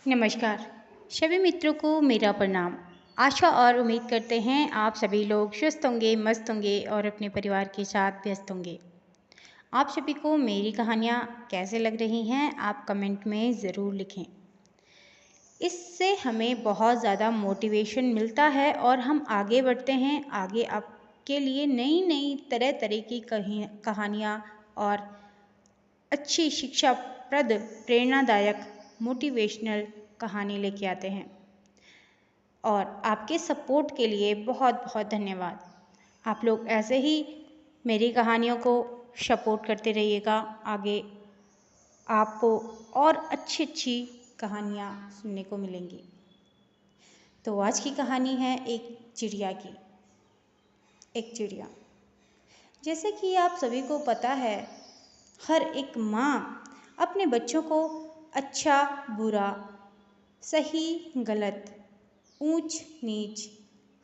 नमस्कार। सभी मित्रों को मेरा प्रणाम। आशा और उम्मीद करते हैं आप सभी लोग स्वस्थ होंगे, मस्त होंगे और अपने परिवार के साथ व्यस्त होंगे। आप सभी को मेरी कहानियाँ कैसे लग रही हैं, आप कमेंट में ज़रूर लिखें। इससे हमें बहुत ज़्यादा मोटिवेशन मिलता है और हम आगे बढ़ते हैं। आगे आपके लिए नई नई तरह तरह की कहानियाँ और अच्छी शिक्षाप्रद, प्रेरणादायक, मोटिवेशनल कहानी लेके आते हैं। और आपके सपोर्ट के लिए बहुत बहुत धन्यवाद। आप लोग ऐसे ही मेरी कहानियों को सपोर्ट करते रहिएगा। आगे आपको और अच्छी अच्छी कहानियाँ सुनने को मिलेंगी। तो आज की कहानी है एक चिड़िया की। एक चिड़िया, जैसे कि आप सभी को पता है, हर एक माँ अपने बच्चों को अच्छा बुरा, सही गलत, ऊंच नीच,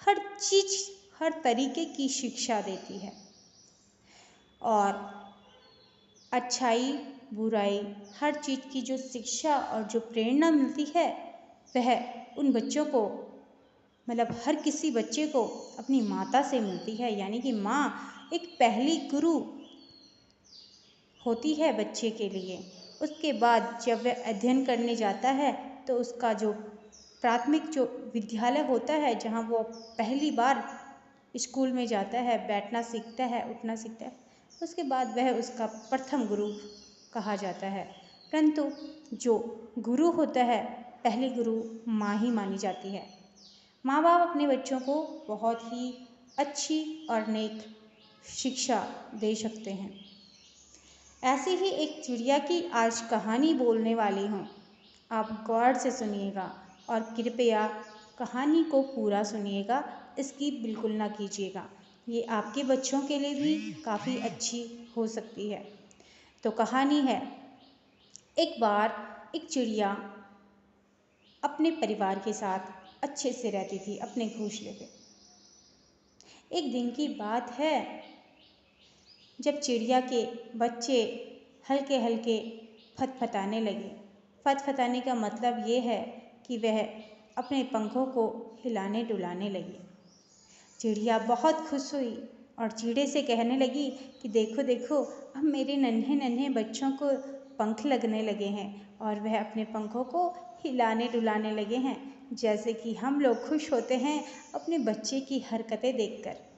हर चीज, हर तरीके की शिक्षा देती है। और अच्छाई बुराई, हर चीज़ की जो शिक्षा और जो प्रेरणा मिलती है वह उन बच्चों को, मतलब हर किसी बच्चे को अपनी माता से मिलती है। यानी कि माँ एक पहली गुरु होती है बच्चे के लिए। उसके बाद जब वह अध्ययन करने जाता है तो उसका जो प्राथमिक जो विद्यालय होता है, जहाँ वो पहली बार स्कूल में जाता है, बैठना सीखता है, उठना सीखता है, उसके बाद वह उसका प्रथम गुरु कहा जाता है। परंतु जो गुरु होता है, पहली गुरु माँ ही मानी जाती है। माँ बाप अपने बच्चों को बहुत ही अच्छी और नेक शिक्षा दे सकते हैं। ऐसी ही एक चिड़िया की आज कहानी बोलने वाली हूँ। आप गौर से सुनिएगा और कृपया कहानी को पूरा सुनिएगा, इसकी बिल्कुल ना कीजिएगा। ये आपके बच्चों के लिए भी काफ़ी अच्छी हो सकती है। तो कहानी है, एक बार एक चिड़िया अपने परिवार के साथ अच्छे से रहती थी अपने घोंसले पे। एक दिन की बात है, जब चिड़िया के बच्चे हल्के हल्के फतफताने लगे। फतफताने का मतलब ये है कि वह अपने पंखों को हिलाने डुलाने लगी। चिड़िया बहुत खुश हुई और चिड़े से कहने लगी कि देखो देखो, अब मेरे नन्हे नन्हे बच्चों को पंख लगने लगे हैं और वह अपने पंखों को हिलाने डुलाने लगे हैं, जैसे कि हम लोग खुश होते हैं अपने बच्चे की हरकतें देखकर।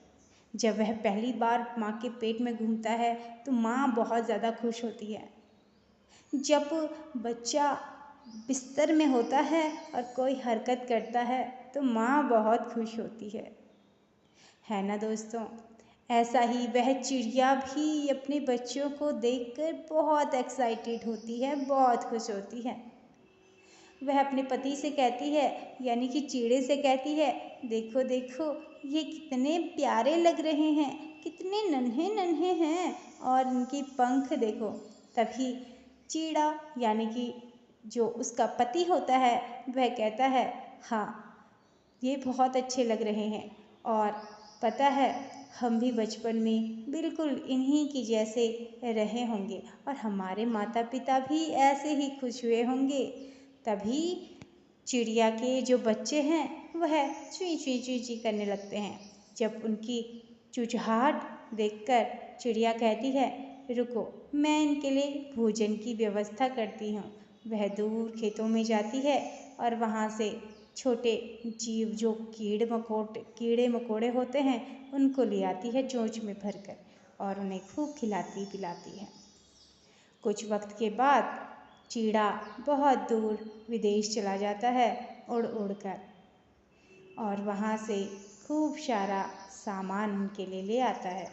जब वह पहली बार माँ के पेट में घूमता है तो माँ बहुत ज़्यादा खुश होती है। जब बच्चा बिस्तर में होता है और कोई हरकत करता है तो माँ बहुत खुश होती है ना दोस्तों। ऐसा ही वह चिड़िया भी अपने बच्चों को देखकर बहुत एक्साइटेड होती है, बहुत खुश होती है। वह अपने पति से कहती है, यानी कि चिड़े से कहती है, देखो देखो, ये कितने प्यारे लग रहे हैं, कितने नन्हे नन्हे हैं और इनकी पंख देखो। तभी चिड़ा, यानी कि जो उसका पति होता है, वह कहता है, हाँ ये बहुत अच्छे लग रहे हैं और पता है, हम भी बचपन में बिल्कुल इन्हीं की जैसे रहे होंगे और हमारे माता पिता भी ऐसे ही खुश हुए होंगे। तभी चिड़िया के जो बच्चे हैं वह चुई चुई चुई चुई करने लगते हैं। जब उनकी चुचहाट देखकर चिड़िया कहती है, रुको, मैं इनके लिए भोजन की व्यवस्था करती हूँ। वह दूर खेतों में जाती है और वहाँ से छोटे जीव जो कीड़े मकोड़े होते हैं उनको ले आती है चोंच में भरकर और उन्हें खूब खिलाती पिलाती है। कुछ वक्त के बाद चिड़ा बहुत दूर विदेश चला जाता है उड़ उड़ कर, और वहाँ से खूब सारा सामान उनके लिए ले आता है।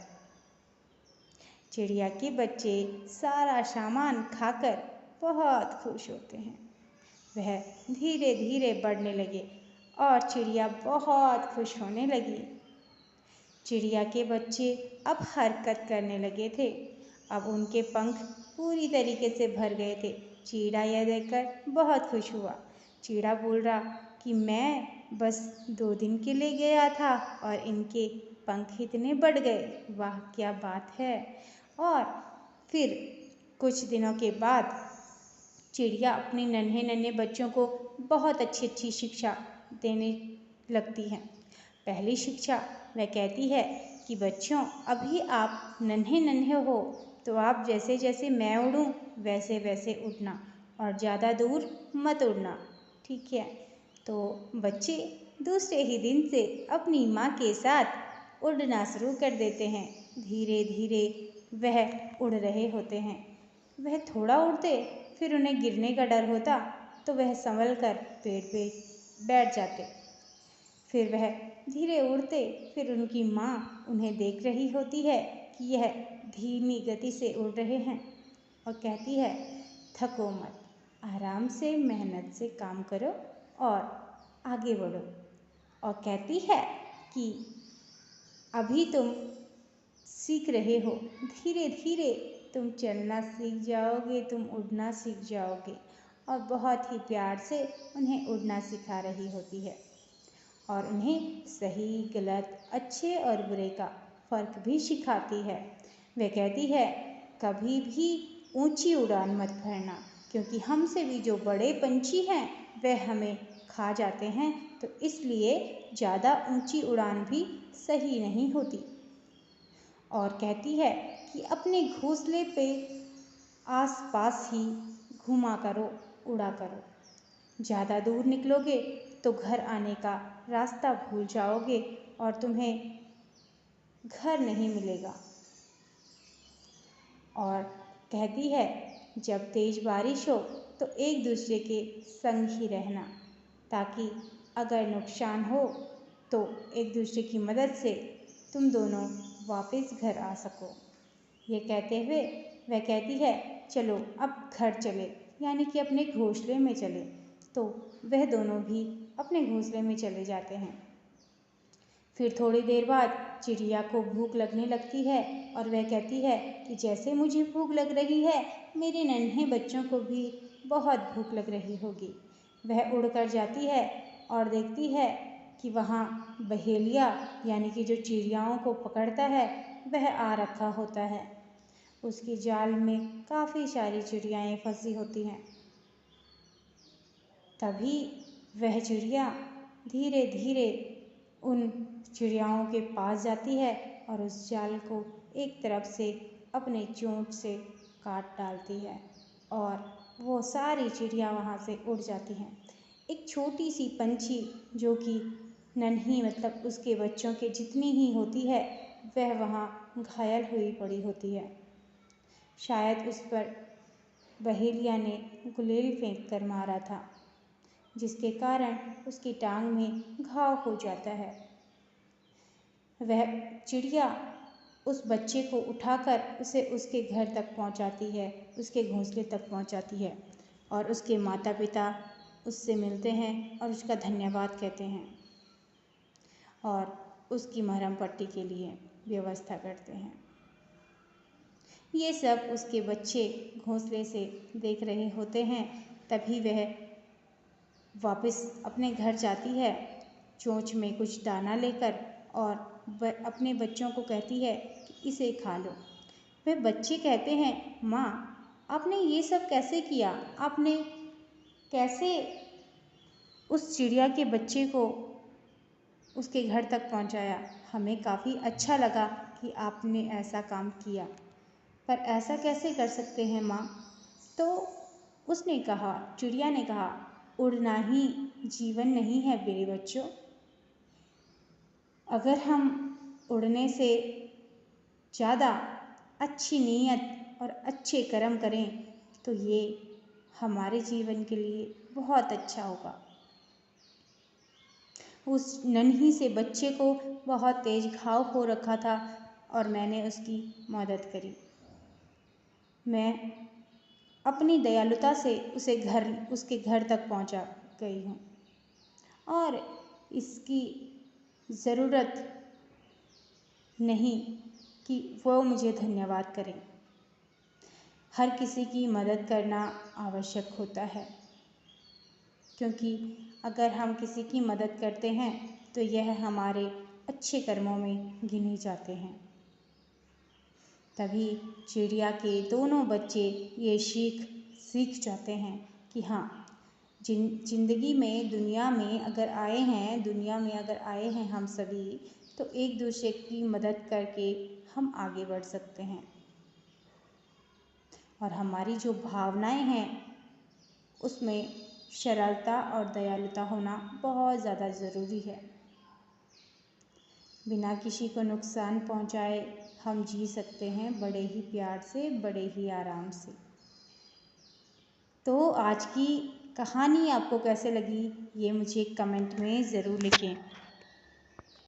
चिड़िया के बच्चे सारा सामान खाकर बहुत खुश होते हैं। वह धीरे धीरे बढ़ने लगे और चिड़िया बहुत खुश होने लगी। चिड़िया के बच्चे अब हरकत करने लगे थे। अब उनके पंख पूरी तरीके से भर गए थे। चिड़ा यह देखकर बहुत खुश हुआ। चिड़ा बोल रहा कि मैं बस 2 दिन के लिए गया था और इनके पंख इतने बढ़ गए, वाह क्या बात है। और फिर कुछ दिनों के बाद चिड़िया अपने नन्हे नन्हे बच्चों को बहुत अच्छी अच्छी शिक्षा देने लगती हैं। पहली शिक्षा वह कहती है कि बच्चों, अभी आप नन्हे नन्हे हो तो आप जैसे जैसे मैं उड़ूं वैसे वैसे उड़ना और ज़्यादा दूर मत उड़ना, ठीक है। तो बच्चे दूसरे ही दिन से अपनी माँ के साथ उड़ना शुरू कर देते हैं। धीरे धीरे वह उड़ रहे होते हैं। वह थोड़ा उड़ते, फिर उन्हें गिरने का डर होता तो वह संभल कर पेड़ पे बैठ जाते। फिर वह धीरे उड़ते, फिर उनकी माँ उन्हें देख रही होती है कि यह धीमी गति से उड़ रहे हैं और कहती है, थको मत, आराम से मेहनत से काम करो और आगे बढ़ो। और कहती है कि अभी तुम सीख रहे हो, धीरे धीरे तुम चलना सीख जाओगे, तुम उड़ना सीख जाओगे। और बहुत ही प्यार से उन्हें उड़ना सिखा रही होती है और उन्हें सही गलत, अच्छे और बुरे का फ़र्क भी सिखाती है। वह कहती है, कभी भी ऊंची उड़ान मत भरना, क्योंकि हमसे भी जो बड़े पंछी हैं वह हमें खा जाते हैं, तो इसलिए ज़्यादा ऊंची उड़ान भी सही नहीं होती। और कहती है कि अपने घोंसले पे आसपास ही घूमा करो, उड़ा करो। ज़्यादा दूर निकलोगे तो घर आने का रास्ता भूल जाओगे और तुम्हें घर नहीं मिलेगा। और कहती है, जब तेज बारिश हो तो एक दूसरे के संग ही रहना, ताकि अगर नुकसान हो तो एक दूसरे की मदद से तुम दोनों वापस घर आ सको। ये कहते हुए वह कहती है, चलो अब घर चले, यानी कि अपने घोंसले में चले। तो वह दोनों भी अपने घोंसले में चले जाते हैं। फिर थोड़ी देर बाद चिड़िया को भूख लगने लगती है और वह कहती है कि जैसे मुझे भूख लग रही है, मेरे नन्हे बच्चों को भी बहुत भूख लग रही होगी। वह उड़कर जाती है और देखती है कि वहाँ बहेलिया, यानी कि जो चिड़ियाओं को पकड़ता है, वह आ रखा होता है। उसकी जाल में काफ़ी सारी चिड़ियाएँ फंसी होती हैं। तभी वह चिड़िया धीरे धीरे उन चिड़ियाओं के पास जाती है और उस जाल को एक तरफ से अपने चोंच से काट डालती है और वो सारी चिड़िया वहाँ से उड़ जाती हैं। एक छोटी सी पंछी जो कि नन्ही, मतलब उसके बच्चों के जितनी ही होती है, वह वहाँ घायल हुई पड़ी होती है। शायद उस पर बहेलिया ने गुलेल फेंक कर मारा था, जिसके कारण उसकी टांग में घाव हो जाता है। वह चिड़िया उस बच्चे को उठाकर उसे उसके घर तक पहुंचाती है, उसके घोंसले तक पहुंचाती है और उसके माता पिता उससे मिलते हैं और उसका धन्यवाद कहते हैं और उसकी मरहम पट्टी के लिए व्यवस्था करते हैं। ये सब उसके बच्चे घोंसले से देख रहे होते हैं। तभी वह वापस अपने घर जाती है, चोंच में कुछ दाना लेकर, और अपने बच्चों को कहती है कि इसे खा लो। वे बच्चे कहते हैं, माँ, आपने ये सब कैसे किया? आपने कैसे उस चिड़िया के बच्चे को उसके घर तक पहुँचाया? हमें काफ़ी अच्छा लगा कि आपने ऐसा काम किया, पर ऐसा कैसे कर सकते हैं माँ? तो उसने कहा, चिड़िया ने कहा, उड़ना ही जीवन नहीं है मेरे बच्चों। अगर हम उड़ने से ज़्यादा अच्छी नीयत और अच्छे कर्म करें तो ये हमारे जीवन के लिए बहुत अच्छा होगा। उस नन्ही से बच्चे को बहुत तेज घाव हो रखा था और मैंने उसकी मदद करी। मैं अपनी दयालुता से उसके घर तक पहुंचा गई हूँ और इसकी ज़रूरत नहीं कि वो मुझे धन्यवाद करें। हर किसी की मदद करना आवश्यक होता है, क्योंकि अगर हम किसी की मदद करते हैं तो यह हमारे अच्छे कर्मों में गिने जाते हैं। तभी चिड़िया के दोनों बच्चे ये सीख जाते हैं कि हाँ, जिंदगी में दुनिया में अगर आए हैं हम सभी, तो एक दूसरे की मदद करके हम आगे बढ़ सकते हैं। और हमारी जो भावनाएं हैं उसमें सरलता और दयालुता होना बहुत ज़्यादा ज़रूरी है। बिना किसी को नुकसान पहुंचाए हम जी सकते हैं, बड़े ही प्यार से, बड़े ही आराम से। तो आज की कहानी आपको कैसे लगी, ये मुझे कमेंट में ज़रूर लिखें।